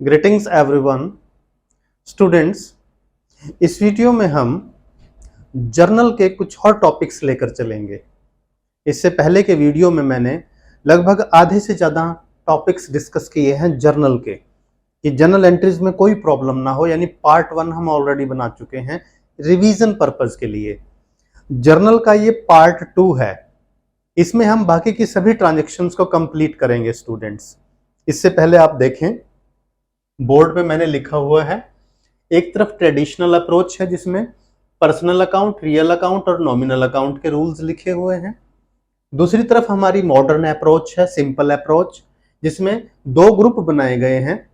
Greetings everyone students. इस video में हम जर्नल के कुछ और टॉपिक्स लेकर चलेंगे। इससे पहले के वीडियो में मैंने लगभग आधे से ज़्यादा टॉपिक्स डिस्कस किए हैं जर्नल के, कि जर्नल एंट्रीज में कोई प्रॉब्लम ना हो। यानी पार्ट 1 हम ऑलरेडी बना चुके हैं रिवीजन पर्पस के लिए। जर्नल का ये पार्ट 2 है। इसमें हम बाकी की सभी ट्रांजेक्शन्स को कंप्लीट करेंगे स्टूडेंट्स। इससे पहले आप देखें, बोर्ड पे मैंने लिखा हुआ है, एक तरफ ट्रेडिशनल अप्रोच है जिसमें पर्सनल अकाउंट, रियल अकाउंट और नॉमिनल अकाउंट के रूल्स लिखे हुए हैं। दूसरी तरफ हमारी मॉडर्न अप्रोच है, सिंपल अप्रोच, जिसमें दो ग्रुप बनाए गए हैं,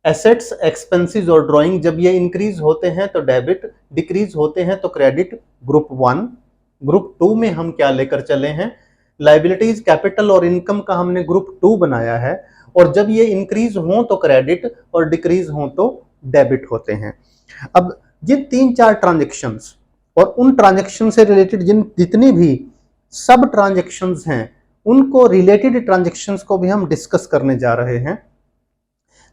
एसेट्स, एक्सपेंसेस और ड्राइंग। जब ये इंक्रीज होते हैं तो डेबिट, डिक्रीज होते हैं तो क्रेडिट, ग्रुप 1। ग्रुप 2 में हम क्या लेकर चले हैं, लाइबिलिटीज, कैपिटल और इनकम का हमने ग्रुप 2 बनाया है। और जब ये इंक्रीज हो तो क्रेडिट और डिक्रीज हो तो डेबिट होते हैं। अब ये 3-4 ट्रांजेक्शन्स और उन ट्रांजेक्शन से रिलेटेड जितनी भी सब ट्रांजेक्शन्स हैं, उनको रिलेटेड ट्रांजेक्शन्स को भी हम डिस्कस करने जा रहे हैं।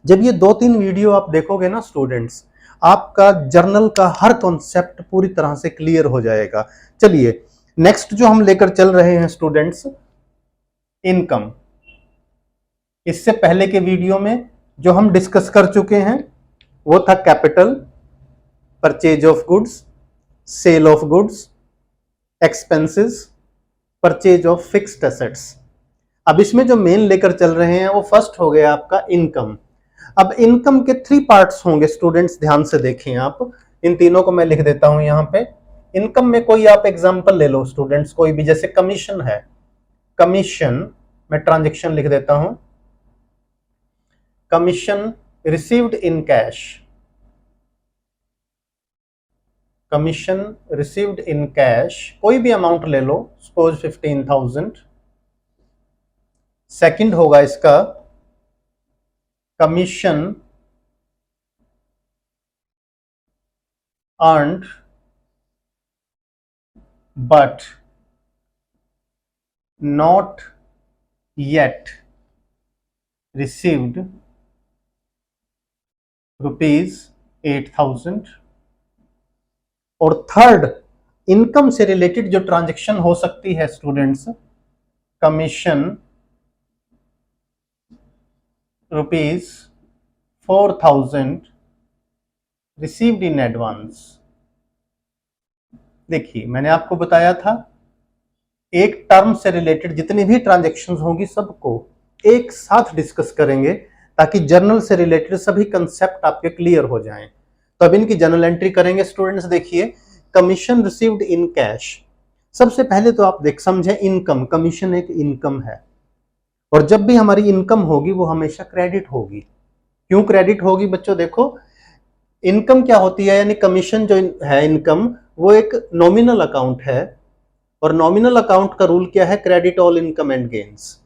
जब ये 2-3 वीडियो आप देखोगे ना स्टूडेंट्स, आपका जर्नल का हर कॉन्सेप्ट पूरी तरह से क्लियर हो जाएगा। चलिए नेक्स्ट जो हम लेकर चल रहे हैं स्टूडेंट्स, इनकम। इससे पहले के वीडियो में जो हम डिस्कस कर चुके हैं वो था capital, purchase of goods, sale of goods, expenses, purchase of fixed assets. अब इसमें जो मेन लेकर चल रहे हैं वो फर्स्ट हो गया आपका इनकम। अब इनकम के 3 पार्ट्स होंगे स्टूडेंट्स, ध्यान से देखें आप। इन तीनों को मैं लिख देता हूं यहां पे। इनकम में कोई आप एग्जांपल ले लो स्टूडेंट्स, कोई भी, जैसे कमीशन है, कमीशन मैं ट्रांजैक्शन लिख देता हूं, commission received in cash, commission received in cash, कोई भी अमाउंट ले लो, सपोज 15,000। सेकंड होगा इसका commission earned but not yet received ₹8,000। और थर्ड, इनकम से रिलेटेड जो ट्रांजैक्शन हो सकती है students, commission ₹4,000 received in advance. देखिए मैंने आपको बताया था, एक टर्म से रिलेटेड जितनी भी ट्रांजैक्शंस होंगी सबको एक साथ डिस्कस करेंगे, ताकि जर्नल से रिलेटेड सभी कंसेप्ट आपके क्लियर हो जाएं। तो अब इनकी जर्नल एंट्री करेंगे स्टूडेंट्स। देखिए, कमीशन रिसीव्ड इन कैश। सबसे पहले तो आप समझें इनकम, कमीशन एक इनकम है, और जब भी हमारी इनकम होगी वो हमेशा क्रेडिट होगी। क्यों क्रेडिट होगी बच्चों? देखो, इनकम क्या होती है, यानी कमीशन जो है इनकम, वो एक नॉमिनल अकाउंट है, और नॉमिनल अकाउंट का रूल क्या है, credit all income and gains.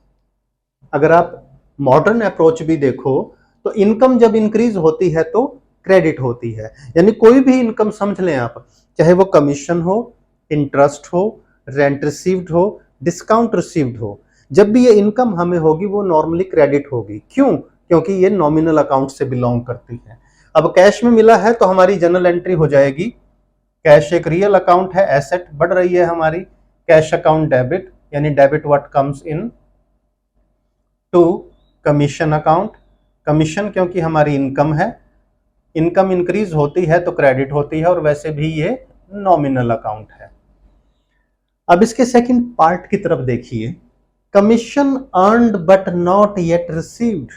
अगर आप मॉडर्न अप्रोच भी देखो तो इनकम जब इंक्रीज होती है तो क्रेडिट होती है। यानी कोई भी इनकम समझ लें आप, चाहे वो कमीशन हो, इंटरेस्ट हो, रेंट रिसीव्ड हो, डिस्काउंट रिसीव्ड हो, जब भी ये इनकम हमें होगी वो नॉर्मली क्रेडिट होगी। क्यों? क्योंकि ये नॉमिनल अकाउंट से बिलोंग करती है। अब कैश में मिला है तो हमारी जर्नल एंट्री हो जाएगी, कैश एक रियल अकाउंट है, एसेट बढ़ रही है हमारी, कैश अकाउंट डेबिट, यानी debit what comes in to commission account. Commission क्योंकि हमारी इनकम है, इनकम इंक्रीज होती है तो क्रेडिट होती है, और वैसे भी ये नॉमिनल अकाउंट है। अब इसके सेकंड पार्ट की तरफ देखिए, commission earned but not yet received.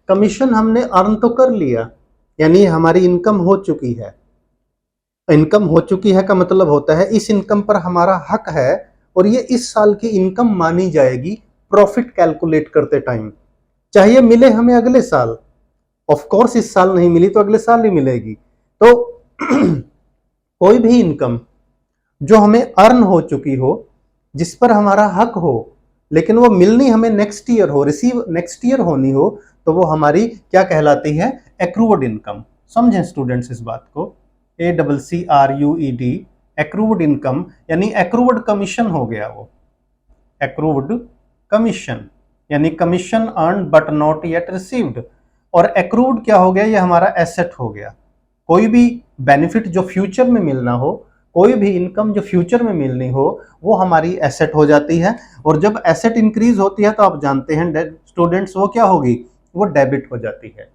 Commission हमने अर्न तो कर लिया, यानी हमारी इनकम हो चुकी है। इनकम हो चुकी है का मतलब होता है इस इनकम पर हमारा हक है, और ये इस साल की इनकम मानी जाएगी प्रॉफिट कैलकुलेट करते टाइम, चाहे मिले हमें अगले साल। ऑफ कोर्स इस साल नहीं मिली तो अगले साल ही मिलेगी। तो कोई भी इनकम जो हमें अर्न हो चुकी हो, जिस पर हमारा हक हो, लेकिन वो मिलनी हमें नेक्स्ट ईयर हो, रिसीव नेक्स्ट ईयर होनी हो, तो वो हमारी क्या कहलाती है, एक्रूड इनकम। समझें स्टूडेंट्स इस बात को, ACCRUED, एक्रूड इनकम, यानी एक्रूड कमीशन हो गया वो, एक्रूड कमीशन, यानी commission earn but not yet received. और एक्रूड क्या हो गया, ये हमारा एसेट हो गया। कोई भी बेनिफिट जो फ्यूचर में मिलना हो, कोई भी इनकम जो फ्यूचर में मिलनी हो, वो हमारी एसेट हो जाती है। और जब एसेट इंक्रीज होती है तो आप जानते हैं स्टूडेंट्स वो क्या होगी, वो डेबिट हो जाती है।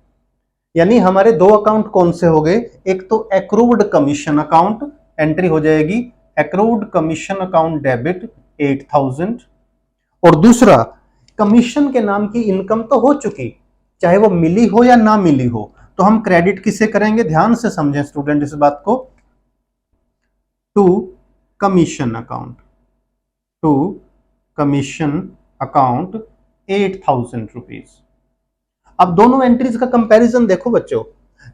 यानी हमारे दो अकाउंट कौन से हो गए, एक तो एक्रूड कमीशन अकाउंट एंट्री हो जाएगी, एक्रूड कमीशन अकाउंट डेबिट 8000, और दूसरा कमीशन के नाम की इनकम तो हो चुकी, चाहे वो मिली हो या ना मिली हो, तो हम क्रेडिट किसे करेंगे, ध्यान से समझें स्टूडेंट इस बात को, to commission account, to commission account 8000 rupees. अब दोनों एंट्रीज का कंपैरिजन देखो बच्चों,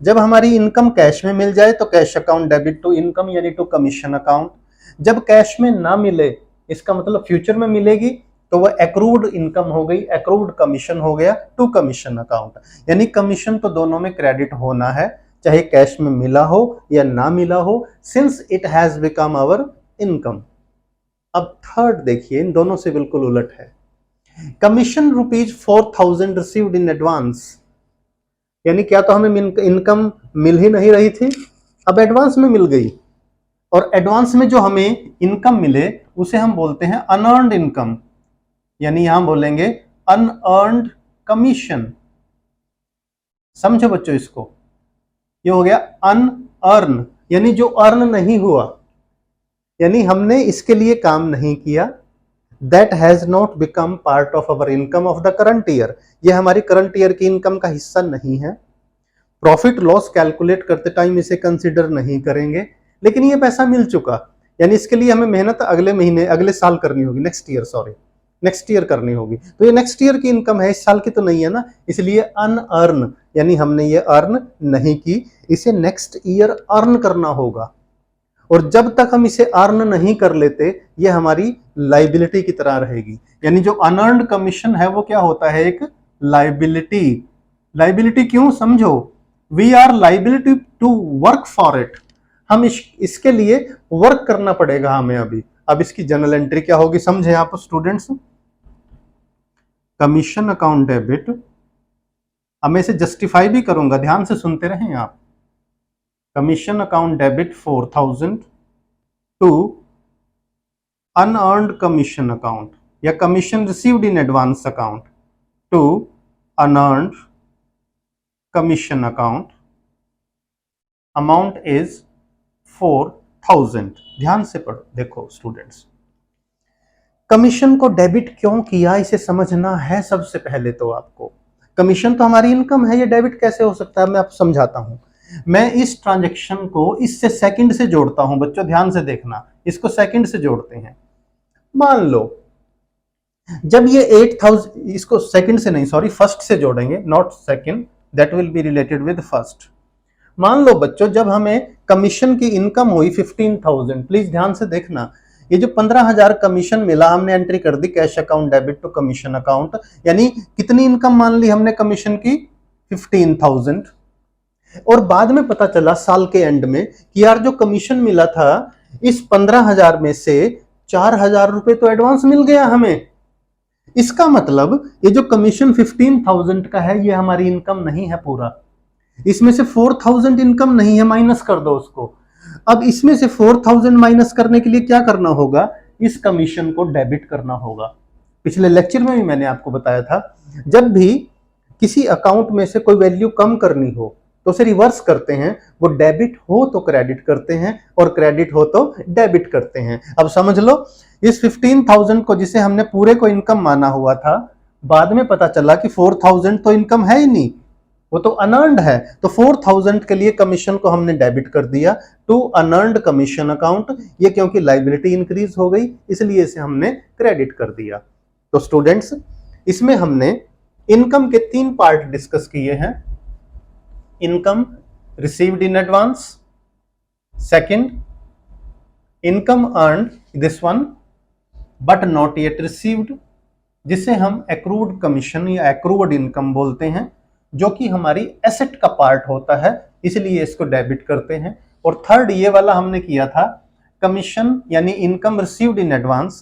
जब हमारी इनकम कैश में मिल जाए तो cash account debit to income यानी टू कमीशन अकाउंट, जब कैश में ना मिले इसका मतलब फ्यूचर में मिलेगी तो वह एक्रूड इनकम हो गई, एक्रूड कमीशन हो गया टू कमीशन अकाउंट। यानी कमीशन तो दोनों में क्रेडिट होना है, चाहे कैश में मिला हो या ना मिला हो, since it has become our income. अब थर्ड देखिए, इन दोनों से बिल्कुल उलट है, commission rupees 4000 received in advance, यानी क्या तो हमें इनकम मिल ही नहीं रही थी, अब एडवांस में मिल गई, और एडवांस में जो हमें इनकम मिले उसे हम बोलते हैं अनअर्न्ड इनकम, यानी यहां बोलेंगे अनअर्न्ड कमीशन। समझो बच्चों इसको, ये हो गया अनअर्न, यानी जो अर्न नहीं हुआ, यानी हमने इसके लिए काम नहीं किया, that has not become part of our income of the current year, ये हमारी करंट ईयर की इनकम का हिस्सा नहीं है। प्रॉफिट लॉस कैलकुलेट करते टाइम इसे कंसिडर नहीं करेंगे, लेकिन ये पैसा मिल चुका, यानी इसके लिए हमें मेहनत अगले महीने अगले साल करनी होगी, नेक्स्ट ईयर करनी होगी, तो ये नेक्स्ट ईयर की इनकम है, इस साल की तो नहीं है ना, इसलिए अनअर्न, यानी हमने ये अर्न नहीं की, इसे नेक्स्ट ईयर अर्न करना होगा। और जब तक हम इसे अर्न नहीं कर लेते ये हमारी लाइबिलिटी की तरह रहेगी, यानी जो अनअर्न्ड कमीशन है वो क्या होता है, एक लाइबिलिटी। लाइबिलिटी क्यों, समझो, we are liability to work for it, हम इसके लिए वर्क करना पड़ेगा हमें अभी। अब इसकी जर्नल एंट्री क्या होगी समझे आप स्टूडेंट्स, कमीशन अकाउंट डेबिट, अब मैं इसे जस्टिफाई भी करूंगा, ध्यान से सुनते रहें आप, commission account debit 4000 to unearned commission account या commission received in advance account to unearned commission account, amount is 4000। ध्यान से पढ़ो, देखो स्टूडेंट्स, कमीशन को डेबिट क्यों किया इसे समझना है सबसे पहले तो आपको। कमीशन तो हमारी इनकम है, ये डेबिट कैसे हो सकता है, मैं आपको समझाता हूं। मैं इस ट्रांजैक्शन को इससे सेकंड से जोड़ता हूं बच्चों, ध्यान से देखना, इसको सेकंड से जोड़ते हैं। मान लो जब ये 8000, इसको सेकंड से नहीं सॉरी फर्स्ट से जोड़ेंगे, not second, that will be related with first. मान लो बच्चों जब हमें कमीशन की इनकम हुई 15000, प्लीज ध्यान से देखना, ये जो 15000 कमीशन मिला हमने एंट्री कर दी cash account debit to commission account, यानी कितनी इनकम मान ली हमने कमीशन की 15000, और बाद में पता चला साल के एंड में कि यार जो कमीशन मिला था इस 15000 में से 4000 रुपए तो एडवांस मिल गया हमें, इसका मतलब ये जो कमीशन 15000 का है ये हमारी इनकम नहीं है पूरा, इसमें से 4000 इनकम नहीं है, माइनस कर दो उसको। अब इसमें से 4000 माइनस करने के लिए क्या करना होगा, इस कमीशन को डेबिट करना होगा। पिछले लेक्चर में भी मैंने आपको बताया था, जब भी किसी अकाउंट में से कोई वैल्यू कम करनी हो तो उसे रिवर्स करते हैं, वो डेबिट हो तो क्रेडिट करते हैं और क्रेडिट हो तो डेबिट करते हैं। अब समझ लो, इस 15000 को जिसे हमने पूरे को इनकम माना हुआ था, बाद में पता चला कि 4000 तो इनकम है ही नहीं, वो तो अनअर्न्ड है, तो 4000 के लिए कमीशन को हमने डेबिट कर दिया टू अनअर्न्ड कमीशन अकाउंट, ये क्योंकि लाइबिलिटी इंक्रीज हो गई इसलिए इसे हमने क्रेडिट कर दिया। तो स्टूडेंट्स इसमें हमने इनकम के 3 पार्ट डिस्कस किए हैं, income received in advance, second income earned this one but not yet received, जिसे हम एक्रूड कमीशन या एक्रूड इनकम बोलते हैं, जो कि हमारी एसेट का पार्ट होता है इसलिए इसको डेबिट करते हैं। और थर्ड ये वाला हमने किया था कमीशन यानी इनकम रिसीव्ड इन एडवांस,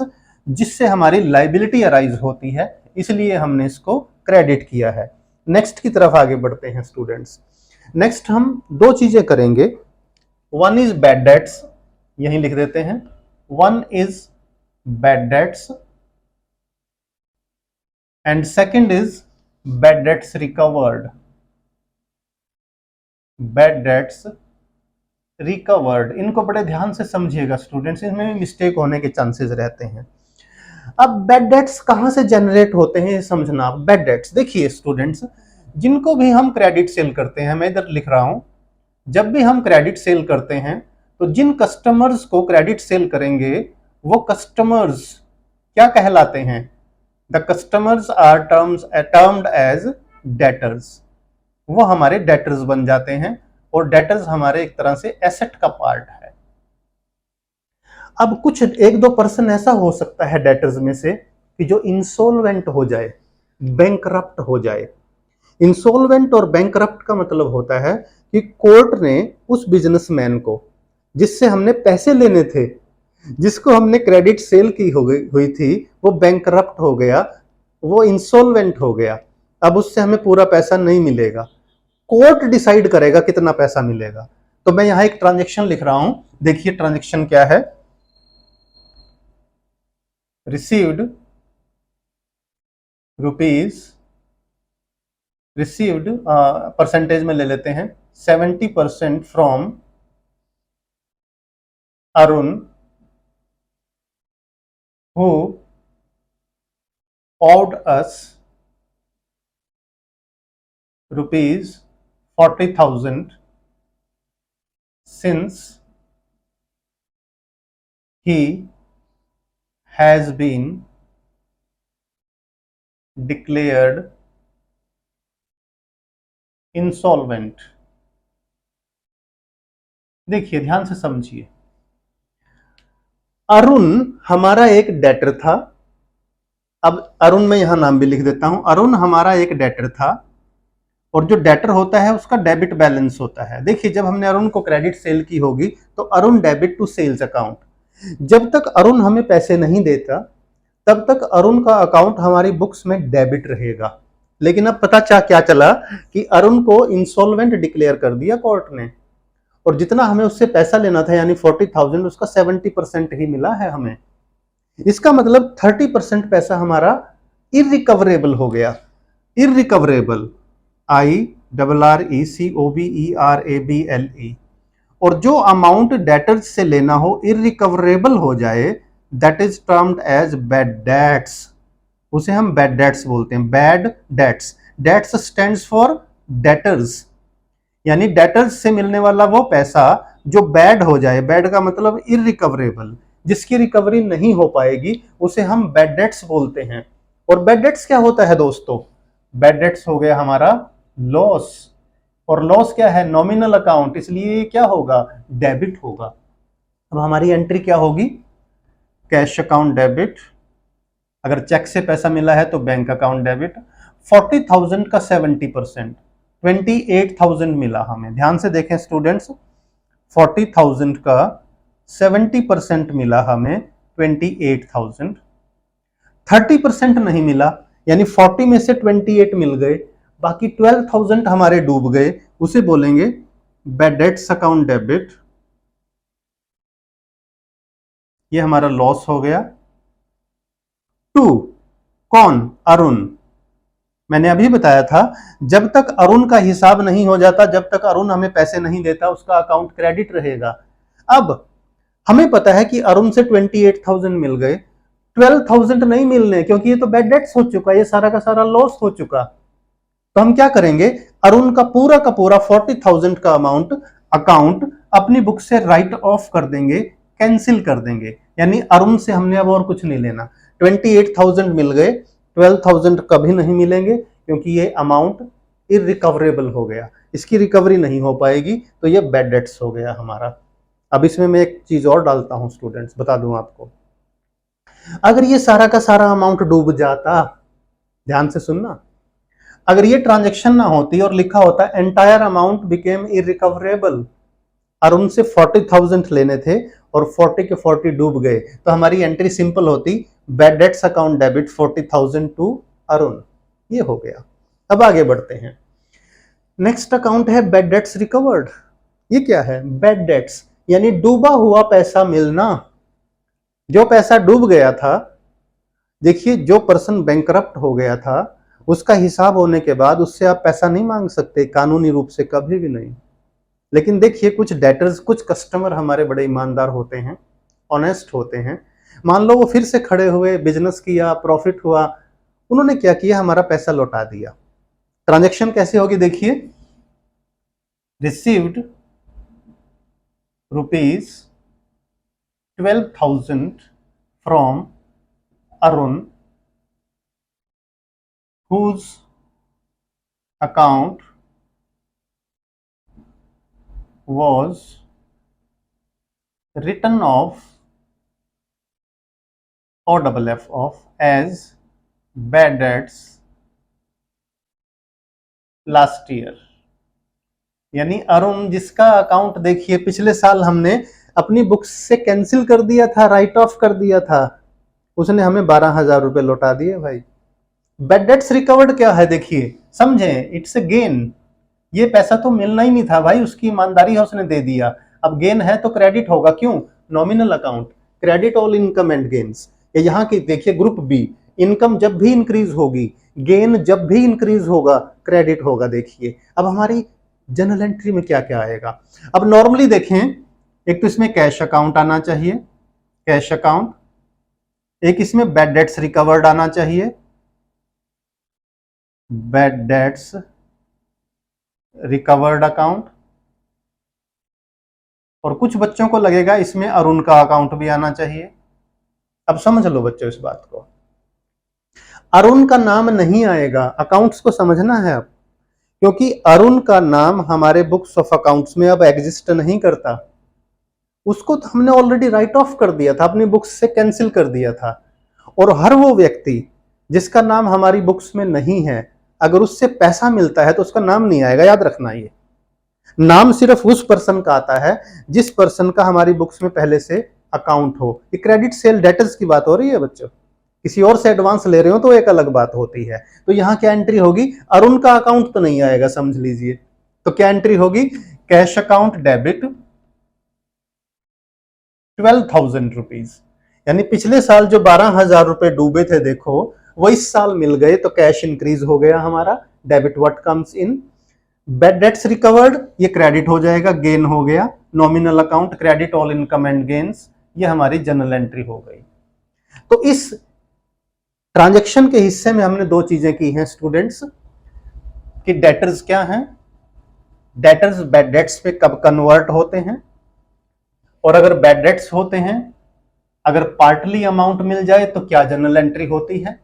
जिससे हमारी लाइबिलिटी अराइज होती है इसलिए हमने इसको क्रेडिट किया है। नेक्स्ट की तरफ आगे बढ़ते हैं स्टूडेंट्स। नेक्स्ट हम दो चीजें करेंगे, वन इज बैड डेट्स, यहीं लिख देते हैं, one is bad debts and second is bad debts recovered. Bad debts recovered, इनको बड़े ध्यान से समझिएगा स्टूडेंट्स, इनमें भी मिस्टेक होने के चांसेस रहते हैं। अब बैड डेट्स कहां से जनरेट होते हैं ये समझना। बैड डेट्स देखिए स्टूडेंट्स, जिनको भी हम क्रेडिट सेल करते हैं, मैं इधर लिख रहा हूं, जब भी हम क्रेडिट सेल करते हैं तो जिन कस्टमर्स को क्रेडिट सेल करेंगे वो कस्टमर्स क्या कहलाते हैं? The customers are termed as debtors, वो हमारे डेटर्स बन जाते हैं और डेटर्स हमारे एक तरह से एसेट का पार्ट है। अब कुछ एक दो पर्सन ऐसा हो सकता है डेटर्स में से कि जो इंसॉल्वेंट हो जाए, बैंकरप्ट हो जाए। इंसॉल्वेंट और बैंकरप्ट का मतलब होता है कि कोर्ट ने उस बिजनेसमैन को जिससे हमने पैसे लेने थे, जिसको हमने क्रेडिट सेल की हुई थी, वो बैंकरप्ट हो गया, वो इंसॉल्वेंट हो गया, अब उससे हमें पूरा पैसा नहीं मिलेगा। कोर्ट डिसाइड करेगा कितना पैसा मिलेगा। तो मैं यहां एक ट्रांजैक्शन लिख रहा हूं, देखिए ट्रांजैक्शन क्या है। रिसीव्ड रुपीज, रिसीव्ड परसेंटेज में ले लेते हैं, 70% from Arun who owed us rupees 40,000 since he has been declared insolvent। देखिए ध्यान से समझिए, अरुण हमारा एक डेटर था। अब अरुण में यहां नाम भी लिख देता हूं, अरुण हमारा एक डेटर था और जो डेटर होता है उसका डेबिट बैलेंस होता है। देखिए जब हमने अरुण को क्रेडिट सेल की होगी तो Arun debit to sales account. जब तक अरुण हमें पैसे नहीं देता तब तक अरुण का अकाउंट हमारी बुक्स में डेबिट रहेगा। लेकिन अब पता क्या चला कि अरुण को इंसॉल्वेंट डिक्लेयर कर दिया कोर्ट ने, और जितना हमें उससे पैसा लेना था यानी 40,000, उसका 70% ही मिला है हमें। इसका मतलब 30% पैसा हमारा इरिकवरेबल हो गया। इरिकवरेबल, IRRECOVERABLE, और जो अमाउंट डेटर्स से लेना हो इरिकवरेबल हो जाए, that is termed as bad debts. उसे हम बैड डेट्स बोलते हैं, bad debts. Debts stands for debtors, यानी डेटर्स से मिलने वाला वो पैसा जो बैड हो जाए, बैड का मतलब इरिकवरेबल, जिसकी रिकवरी नहीं हो पाएगी, उसे हम बैड डेट्स बोलते हैं। और बैड डेट्स क्या होता है दोस्तों? बैड डेट्स हो गया हमारा लॉस, और लॉस क्या है? नॉमिनल अकाउंट, इसलिए क्या होगा? डेबिट होगा। अब हमारी एंट्री क्या होगी? कैश अकाउंट डेबिट, अगर चेक से पैसा मिला है तो बैंक अकाउंट डेबिट। 40,000 का 70%, 28,000 मिला हमें। ध्यान से देखें स्टूडेंट्स, 40,000 का 70% मिला हमें 28,000। 30% नहीं मिला, यानी 40 में से 28 मिल गए, बाकी 12,000 हमारे डूब गए, उसे बोलेंगे बैड डेट्स अकाउंट डेबिट। ये हमारा लॉस हो गया। टू कौन? अरुण। मैंने अभी बताया था जब तक अरुण का हिसाब नहीं हो जाता, जब तक अरुण हमें पैसे नहीं देता, उसका अकाउंट क्रेडिट रहेगा। अब हमें पता है कि अरुण से 28,000 मिल गए, 12,000 नहीं मिलने, क्योंकि ये तो बैड डेट्स हो चुका, ये सारा का सारा लॉस हो चुका। तो हम क्या करेंगे? अरुण का पूरा 40,000 का अकाउंट अपनी बुक से राइट ऑफ कर देंगे, कैंसिल कर देंगे, यानी अरुण से हमने अब और कुछ नहीं लेना। 28,000 मिल गए, 12,000 कभी नहीं मिलेंगे, क्योंकि ये अमाउंट इरिकवरेबल हो गया, इसकी रिकवरी नहीं हो पाएगी, तो ये बैड डेट्स हो गया हमारा। अब इसमें मैं एक चीज और डालता हूं स्टूडेंट्स, बता दूं आपको, अगर ये सारा का सारा अमाउंट डूब जाता, ध्यान से सुनना, अगर ये ट्रांजैक्शन ना होती और लिखा होता entire amount became irrecoverable, Arun से 40,000 लेने थे और 40 के 40 डूब गए, तो हमारी एंट्री सिंपल होती, bad debts account debit 40,000 to Arun. ये हो गया। अब आगे बढ़ते हैं। नेक्स्ट अकाउंट है बैड डेट्स रिकवर्ड। ये क्या है? बैड डेट्स यानी डूबा हुआ पैसा मिलना। जो पैसा डूब गया था, देखिए जो पर्सन बैंकरप्ट हो गया था, उसका हिसाब होने के बाद उससे आप पैसा नहीं मांग सकते कानूनी रूप से, कभी भी नहीं। लेकिन देखिए कुछ डेटर्स, कुछ कस्टमर हमारे बड़े ईमानदार होते हैं, ऑनेस्ट होते हैं। मान लो वो फिर से खड़े हुए, बिजनेस किया, प्रॉफिट हुआ, उन्होंने क्या किया, हमारा पैसा लौटा दिया। ट्रांजैक्शन कैसे होगी देखिए, received rupees 12,000 from Arun whose account was written off OFF of as bad debts last year. यानी अरुण, जिसका अकाउंट देखिए पिछले साल हमने अपनी बुक्स से कैंसिल कर दिया था, राइट ऑफ कर दिया था, उसने हमें 12,000 रुपए लौटा दिए भाई। बैड डेट्स रिकवर्ड क्या है देखिए, समझें, इट्स ए गेन। ये पैसा तो मिलना ही नहीं था भाई, उसकी ईमानदारी है, उसने दे दिया। अब गेन है तो क्रेडिट होगा, क्यों? Nominal account, credit all income and gains. ये यहाँ की देखिए ग्रुप बी, इनकम जब भी इंक्रीज होगी, गेन जब भी इंक्रीज होगा, क्रेडिट होगा। देखिए अब हमारी जनरल एंट्री में क्या क्या आएगा। अब नॉर्मली देखें, एक तो इसमें कैश अकाउंट आना चाहिए, कैश अकाउंट, एक इसमें बैड डेट्स रिकवर्ड आना चाहिए, बैड डेट्स रिकवर्ड अकाउंट, और कुछ बच्चों को लगेगा इसमें अरुण का अकाउंट भी आना चाहिए। अब समझ लो बच्चों इस बात को, अरुण का नाम नहीं आएगा, अकाउंट्स को समझना है अब, क्योंकि अरुण का नाम हमारे बुक्स ऑफ अकाउंट्स में अब एग्जिस्ट नहीं करता। उसको तो हमने ऑलरेडी राइट ऑफ कर दिया था, अपनी बुक्स से कैंसिल कर दिया था। और हर वो व्यक्ति जिसका नाम हमारी बुक्स में नहीं है, अगर उससे पैसा मिलता है तो उसका नाम नहीं आएगा, याद रखना। ये नाम सिर्फ उस पर्सन का आता है जिस पर्सन का हमारी बुक्स में पहले से अकाउंट हो। ये क्रेडिट सेल डेटर्स की बात हो रही है बच्चों, किसी और से एडवांस ले रहे हो तो एक अलग बात होती है। तो यहां क्या एंट्री होगी, अरुण का अकाउंट तो नहीं आएगा, समझ लीजिए। तो क्या एंट्री होगी, कैश अकाउंट डेबिट 12,000 रुपीज। यानी पिछले साल जो 12,000 रुपए डूबे थे, देखो वो इस साल मिल गए, तो कैश इंक्रीज हो गया हमारा, debit what comes in. Bad debts recovered, ये क्रेडिट हो जाएगा, गेन हो गया। Nominal account, credit all income and gains, ये हमारी जनरल एंट्री हो गई। तो इस ट्रांजैक्शन के हिस्से में हमने दो चीजें की हैं स्टूडेंट्स, कि डेटर्स क्या हैं, डेटर्स बैड डेट्स पे कब कन्वर्ट होते हैं, और अगर बैड डेट्स होते हैं, अगर पार्टली अमाउंट मिल जाए तो क्या जनरल एंट्री होती है,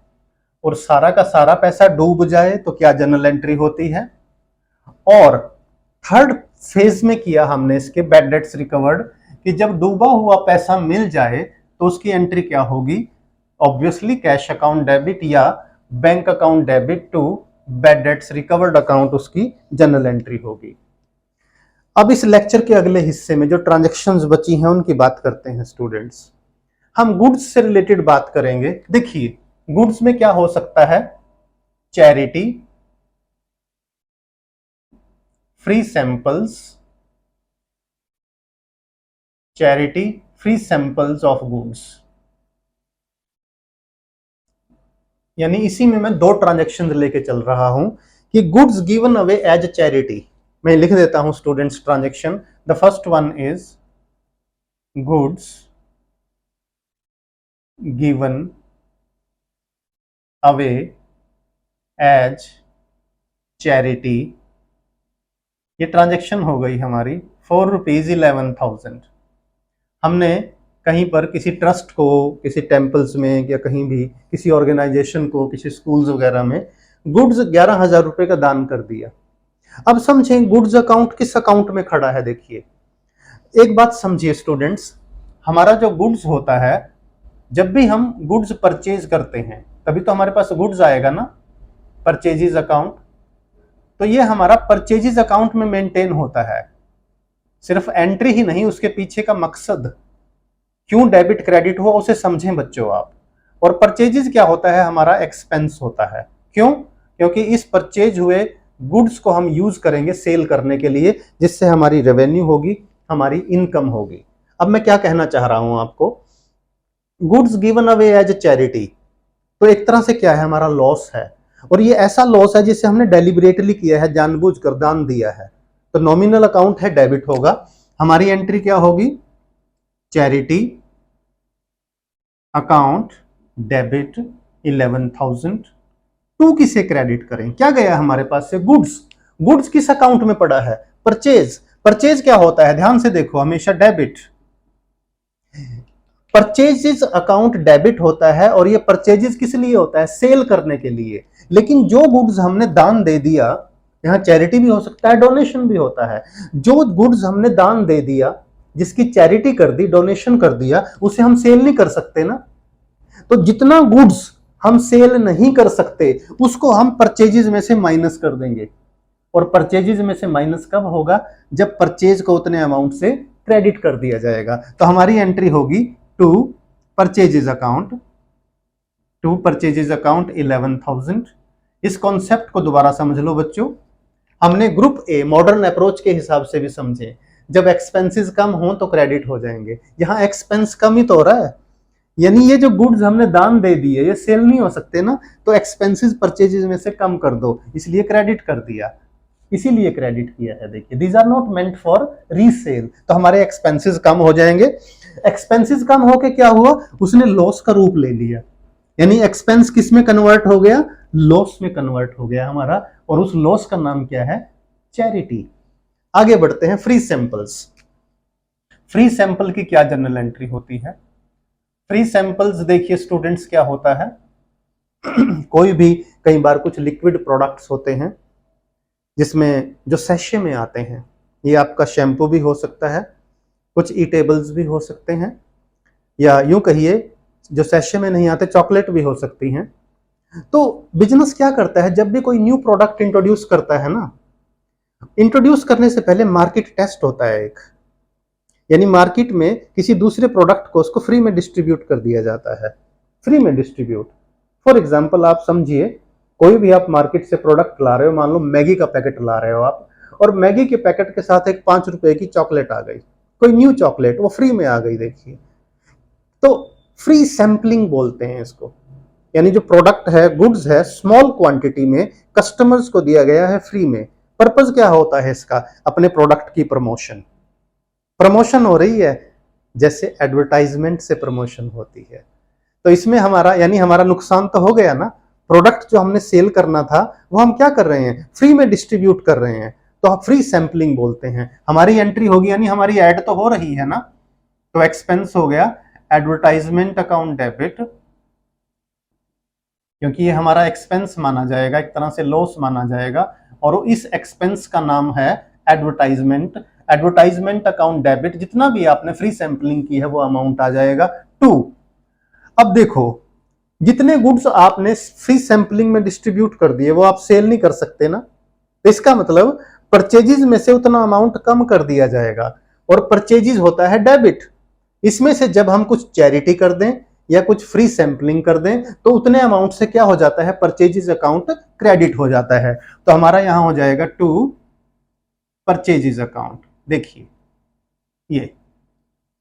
और सारा का सारा पैसा डूब जाए तो क्या जनरल एंट्री होती है। और थर्ड फेज में किया हमने इसके बैड डेट्स रिकवर्ड, कि जब डूबा हुआ पैसा मिल जाए तो उसकी एंट्री क्या होगी, ऑब्वियसली कैश अकाउंट डेबिट या bank account debit to bad debts recovered account, उसकी जनरल एंट्री होगी। अब इस लेक्चर के अगले हिस्से में जो ट्रांजैक्शंस बची हैं उनकी बात करते हैं स्टूडेंट्स। हम गुड्स से रिलेटेड बात करेंगे। देखिए गुड्स में क्या हो सकता है, charity, free samples, charity, free samples of goods. यानी इसी में मैं दो ट्रांजैक्शन लेके चल रहा हूं, कि goods given away as charity. मैं लिख देता हूं students transaction. The first one is goods given away as charity. ये ट्रांजैक्शन हो गई हमारी ₹4,11,000। हमने कहीं पर किसी ट्रस्ट को, किसी टेम्पल्स में या कहीं भी किसी ऑर्गेनाइजेशन को, किसी स्कूल्स वगैरह में गुड्स 11,000 रुपए का दान कर दिया। अब समझें गुड्स अकाउंट किस अकाउंट में खड़ा है। देखिए एक बात समझिए स्टूडेंट्स, हमारा जो गुड्स होता है, जब भी हम गुड्स परचेज करते हैं तभी तो हमारे पास गुड्स आएगा ना, परचेजेज अकाउंट। तो ये हमारा परचेजेज अकाउंट में मेंटेन होता है। सिर्फ एंट्री ही नहीं, उसके पीछे का मकसद, क्यों डेबिट क्रेडिट हो, उसे समझें बच्चों आप। और परचेजेज क्या होता है, हमारा एक्सपेंस होता है। क्यों? क्योंकि इस परचेज हुए गुड्स को हम यूज करेंगे सेल करने के लिए, जिससे हमारी रेवेन्यू होगी, हमारी इनकम होगी। अब मैं क्या कहना चाह रहा हूं आपको, goods given away as charity, तो एक तरह से क्या है, हमारा लॉस है, और ये ऐसा लॉस है जिसे हमने डेलिबरेटली किया है, जानबूझकर दान दिया है। तो नॉमिनल अकाउंट है, डेबिट होगा। हमारी एंट्री क्या होगी, चैरिटी अकाउंट डेबिट 11,000। टू किसे क्रेडिट करें, क्या गया हमारे पास से, गुड्स। गुड्स किस अकाउंट में पड़ा है, परचेज। परचेज क्या होता है, ध्यान से देखो, हमेशा डेबिट। परचेजेस अकाउंट डेबिट होता है, और ये परचेजेस किस लिए होता है, सेल करने के लिए। लेकिन जो गुड्स हमने दान दे दिया, यहां चैरिटी भी हो सकता है, डोनेशन भी होता है, जो गुड्स हमने दान दे दिया, जिसकी चैरिटी कर दी, डोनेशन कर दिया, उसे हम सेल नहीं कर सकते ना। तो जितना गुड्स हम सेल नहीं कर सकते उसको हम परचेजेस में से माइनस कर देंगे, और परचेजेस में से माइनस कब होगा, जब परचेज को उतने अमाउंट से क्रेडिट कर दिया जाएगा। तो हमारी एंट्री होगी टू परचेजेस अकाउंट, 11,000। इस कॉन्सेप्ट को दोबारा समझ लो बच्चों, हमने ग्रुप ए मॉडर्न अप्रोच के हिसाब से भी समझे। जब एक्सपेंसेस कम हो तो क्रेडिट हो जाएंगे, यहां एक्सपेंस कम ही तो हो रहा है, यानी ये जो गुड्स हमने दान दे दिए ये सेल नहीं हो सकते ना, तो एक्सपेंसेस परचेजेस में से कम कर दो, इसलिए क्रेडिट कर दिया, इसीलिए क्रेडिट किया है। देखिए, these are not meant for resale, तो हमारे एक्सपेंसेस कम हो जाएंगे। एक्सपेंसेस कम होके क्या हुआ, उसने लॉस का रूप ले लिया, यानी एक्सपेंस किस में कन्वर्ट हो गया, लॉस में कन्वर्ट हो गया हमारा, और उस लॉस का नाम क्या है, चैरिटी। आगे बढ़ते हैं, फ्री सैंपल्स। फ्री सैंपल की क्या जनरल एंट्री होती है, फ्री सैंपल्स देखिए स्टूडेंट्स क्या होता है कोई भी कई बार कुछ लिक्विड प्रोडक्ट्स होते हैं जिसमें जो सैशे में आते हैं, ये आपका शैम्पू भी हो सकता है, कुछ ईटेबल्स भी हो सकते हैं, या यूं कहिए जो सैशे में नहीं आते चॉकलेट भी हो सकती हैं। तो बिजनेस क्या करता है, जब भी कोई न्यू प्रोडक्ट इंट्रोड्यूस करता है ना, इंट्रोड्यूस करने से पहले मार्केट टेस्ट होता है एक, यानी मार्केट में किसी दूसरे प्रोडक्ट को उसको फ्री में डिस्ट्रीब्यूट कर दिया जाता है, फ्री में डिस्ट्रीब्यूट। फॉर एग्जांपल आप समझिए, कोई भी आप मार्केट से प्रोडक्ट ला रहे हो, मान लो मैगी का पैकेट ला रहे हो आप, और मैगी के पैकेट के साथ एक 5 रुपए की चॉकलेट आ गई, कोई न्यू चॉकलेट, वो फ्री में आ गई। देखिए, तो फ्री सैंपलिंग बोलते हैं इसको, यानी जो प्रोडक्ट है, गुड्स है, स्मॉल क्वांटिटी में कस्टमर्स को दिया गया है फ्री में। पर्पज क्या होता है इसका, अपने प्रोडक्ट की प्रमोशन। प्रमोशन हो रही है, जैसे एडवर्टाइजमेंट से प्रमोशन होती है। तो इसमें हमारा, यानी हमारा नुकसान तो हो गया ना, प्रोडक्ट जो हमने सेल करना था वो हम क्या कर रहे हैं, फ्री में डिस्ट्रीब्यूट कर रहे हैं, तो हम फ्री सैंपलिंग बोलते हैं। हमारी एंट्री होगी, यानी हमारी ऐड तो हो रही है ना, तो एक्सपेंस हो गया एडवर्टाइजमेंट अकाउंट डेबिट, क्योंकि ये हमारा एक्सपेंस माना जाएगा, एक तरह से लॉस माना जाएगा, और इस एक्सपेंस का नाम है एडवर्टाइजमेंट। एडवर्टाइजमेंट अकाउंट डेबिट, जितना भी आपने फ्री सैंपलिंग की है वो अमाउंट आ जाएगा टू। अब देखो, जितने गुड्स आपने फ्री सैंपलिंग में डिस्ट्रीब्यूट कर दिए वो आप सेल नहीं कर सकते ना, तो इसका मतलब परचेजेस में से उतना अमाउंट कम कर दिया जाएगा, और परचेजेस होता है डेबिट। इसमें से जब हम कुछ चैरिटी कर दें या कुछ फ्री सैंपलिंग कर दें तो उतने अमाउंट से क्या हो जाता है, परचेजेस अकाउंट क्रेडिट हो जाता है। तो हमारा यहां हो जाएगा टू परचेजेस अकाउंट। देखिए ये,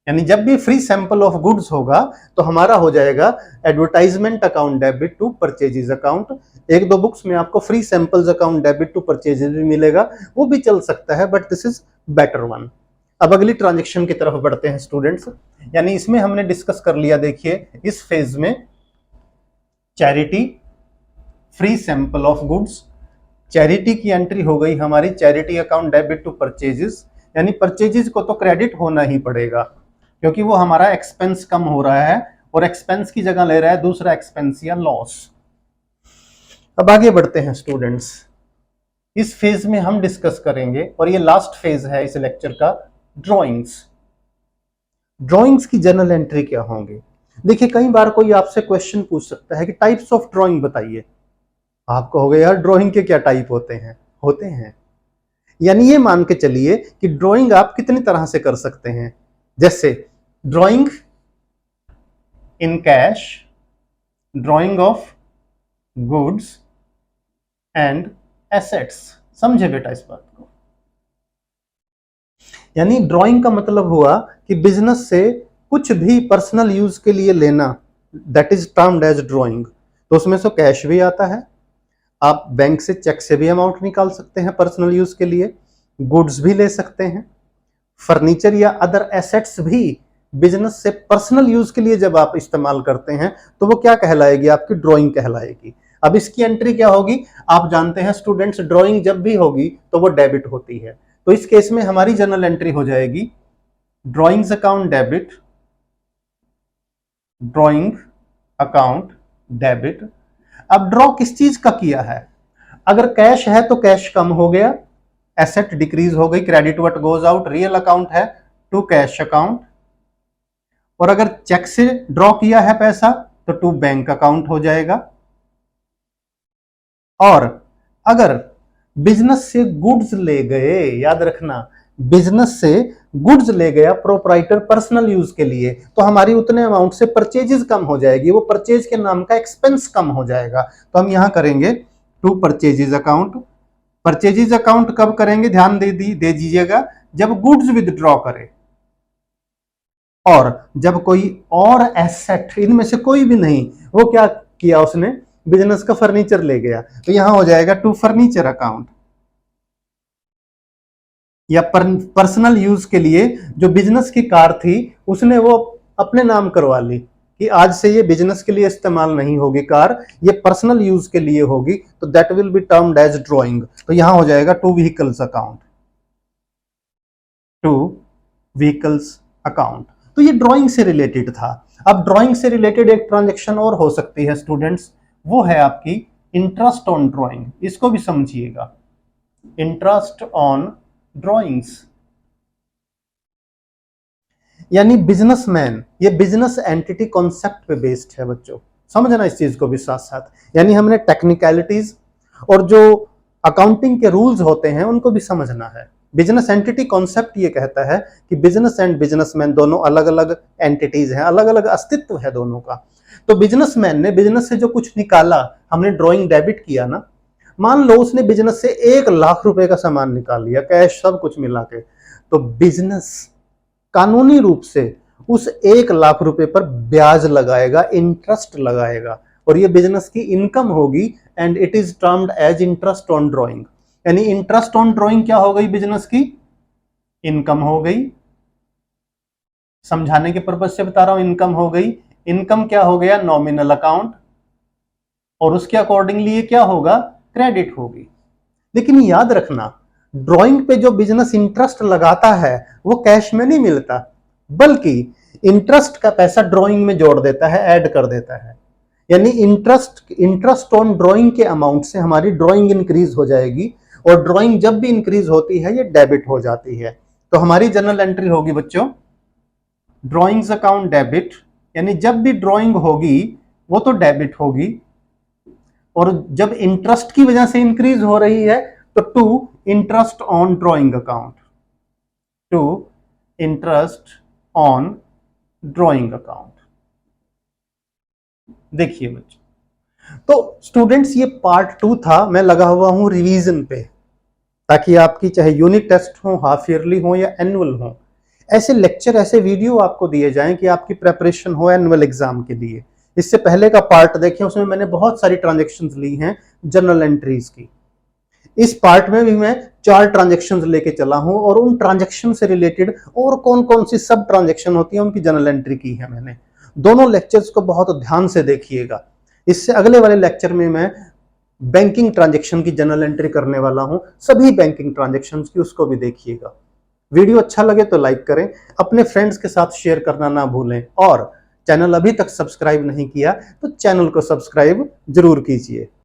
यानी जब भी फ्री सैंपल ऑफ गुड्स होगा तो हमारा हो जाएगा advertisement account debit to purchases account. एक दो बुक्स में आपको free samples account debit to purchases भी मिलेगा, वो भी चल सकता है, but this is better one. अब अगली ट्रांजेक्शन की तरफ बढ़ते हैं स्टूडेंट्स, यानी इसमें हमने डिस्कस कर लिया, देखिए इस फेज में charity, free sample of goods, charity की एंट्री हो गई हमारी charity account debit to purchases, यानी परचेजेस को तो क्रेडिट होना ही पड़ेगा क्योंकि वो हमारा एक्सपेंस कम हो रहा है, और एक्सपेंस की जगह ले रहा है दूसरा एक्सपेंस या लॉस। अब आगे बढ़ते हैं स्टूडेंट्स, इस फेज में हम डिस्कस करेंगे, और ये लास्ट फेज है इस लेक्चर का, ड्राइंग्स। ड्राइंग्स की जनरल एंट्री क्या होंगे। देखिए, कई बार कोई आपसे क्वेश्चन पूछ सकता है कि टाइप्स ऑफ ड्राइंग बताइए, आप कहोगे यार ड्राइंग के क्या टाइप होते हैं, यानी ये मान के चलिए कि ड्राइंग आप कितनी तरह से कर सकते हैं, जैसे drawing in cash, drying of goods, and assets. समझे बेटा इस बात को? यानी ड्राइंग का मतलब हुआ कि बिजनेस से कुछ भी पर्सनल यूज के लिए लेना, that is termed as drawing. तो उसमें से कैश भी आता है, आप बैंक से चेक से भी अमाउंट निकाल सकते हैं पर्सनल यूज के लिए, गुड्स भी ले सकते हैं, फर्नीचर या अदर एसेट्स भी बिजनेस से पर्सनल यूज के लिए जब आप इस्तेमाल करते हैं तो वो क्या कहलाएगी? आपकी ड्राइंग कहलाएगी। अब इसकी एंट्री क्या होगी? आप जानते हैं स्टूडेंट्स, ड्राइंग जब भी होगी तो वो डेबिट होती है। तो इस केस में हमारी जनरल एंट्री हो जाएगी drawings account debit, drawing account debit. अब ड्रॉ किस चीज का किया है? अगर कैश है तो कैश कम हो गया, एसेट डिक्रीज हो गई, credit what goes out, real account है टू कैश अकाउंट। और अगर चेक से ड्रॉ किया है पैसा तो टू बैंक अकाउंट हो जाएगा। और अगर बिजनेस से गुड्स ले गए, याद रखना, बिजनेस से गुड्स ले गया प्रोपराइटर पर्सनल यूज के लिए, तो हमारी उतने अमाउंट से परचेजेस कम हो जाएगी, वो परचेज के नाम का एक्सपेंस कम हो जाएगा। तो हम यहां करेंगे to purchases account. Purchases account कब करेंगे? ध्यान दे दीजिएगा, जब गुड्स विदड्रॉ करे और जब कोई और एसेट, इनमें से कोई भी नहीं, वो क्या किया उसने? बिजनेस का फर्नीचर ले गया, तो यहां हो जाएगा टू फर्नीचर अकाउंट। या पर्सनल यूज के लिए जो बिजनेस की कार थी उसने वो अपने नाम करवा ली कि आज से ये बिजनेस के लिए इस्तेमाल नहीं होगी कार, ये पर्सनल यूज के लिए होगी, तो that will be termed as drawing. तो यहां हो जाएगा to vehicles account, to vehicles account. तो ये ड्राइंग से रिलेटेड था। अब ड्राइंग से रिलेटेड एक ट्रांजैक्शन और हो सकती है स्टूडेंट्स, वो है आपकी इंटरेस्ट ऑन ड्राइंग। इसको भी समझिएगा, इंटरेस्ट ऑन ड्राइंग्स। यानी बिजनेसमैन, ये बिजनेस एंटिटी कॉन्सेप्ट पे बेस्ड है बच्चों, समझना इस चीज को भी साथ साथ। यानी हमने टेक्निकलिटीज और जो अकाउंटिंग के रूल्स होते हैं उनको भी समझना है। बिजनेस एंटिटी कॉन्सेप्ट ये कहता है कि बिजनेस एंड बिजनेसमैन दोनों अलग अलग एंटिटीज हैं, अलग अलग अस्तित्व है दोनों का। तो बिजनेसमैन ने बिजनेस से जो कुछ निकाला, हमने ड्राइंग डेबिट किया ना, मान लो उसने बिजनेस से 1,00,000 रुपए का सामान निकाल लिया, कैश सब कुछ मिला के, तो बिजनेस कानूनी रूप से उस 1,00,000 रुपए पर ब्याज लगाएगा, इंटरेस्ट लगाएगा, और ये बिजनेस की इनकम होगी and it is termed as interest on drawing. यानी इंटरेस्ट ऑन ड्राइंग क्या हो गई? बिजनेस की इनकम हो गई। समझाने के पर्पज से बता रहा हूं, इनकम हो गई। इनकम क्या हो गया? नॉमिनल अकाउंट, और उसके अकॉर्डिंगली ये क्या होगा? क्रेडिट होगी। लेकिन याद रखना, ड्राइंग पे जो बिजनेस इंटरेस्ट लगाता है वो कैश में नहीं मिलता, बल्कि इंटरेस्ट का पैसा ड्राइंग में जोड़ देता है, ऐड कर देता है। यानी इंटरेस्ट ऑन ड्राइंग के अमाउंट से हमारी ड्राइंग इंक्रीज हो जाएगी, और ड्राइंग जब भी इंक्रीज होती है ये डेबिट हो जाती है। तो हमारी जनरल एंट्री होगी बच्चों ड्राइंग्स अकाउंट डेबिट, यानी जब भी ड्राइंग होगी वो तो डेबिट होगी, और जब इंटरेस्ट की वजह से इंक्रीज हो रही है तो to interest on drawing account, to interest on drawing account. देखिए बच्चों, तो स्टूडेंट्स ये पार्ट 2 था, मैं लगा हुआ हूं रिवीजन पे, ताकि आपकी चाहे यूनिट टेस्ट हो, हाफ ईयरली हो या एनुअल हो, ऐसे लेक्चर, ऐसे वीडियो आपको दिए जाएं कि आपकी प्रेपरेशन हो एनुअल एग्जाम के लिए। इससे पहले का पार्ट देखें, उसमें मैंने बहुत सारी ट्रांजैक्शंस ली हैं जनरल एंट्रीज की। इस पार्ट में भी मैं 4 ट्रांजैक्शंस लेके चला हूं, और उन ट्रांजैक्शन से रिलेटेड और कौन कौन सी सब ट्रांजैक्शन होती है उनकी जनरल एंट्री की है मैंने। दोनों लेक्चर्स को बहुत ध्यान से देखिएगा। इससे अगले वाले लेक्चर में मैं बैंकिंग ट्रांजैक्शन की जनरल एंट्री करने वाला हूं, सभी बैंकिंग ट्रांजैक्शंस की, उसको भी देखिएगा। वीडियो अच्छा लगे तो लाइक करें, अपने फ्रेंड्स के साथ शेयर करना ना भूलें, और चैनल अभी तक सब्सक्राइब नहीं किया तो चैनल को सब्सक्राइब जरूर कीजिए।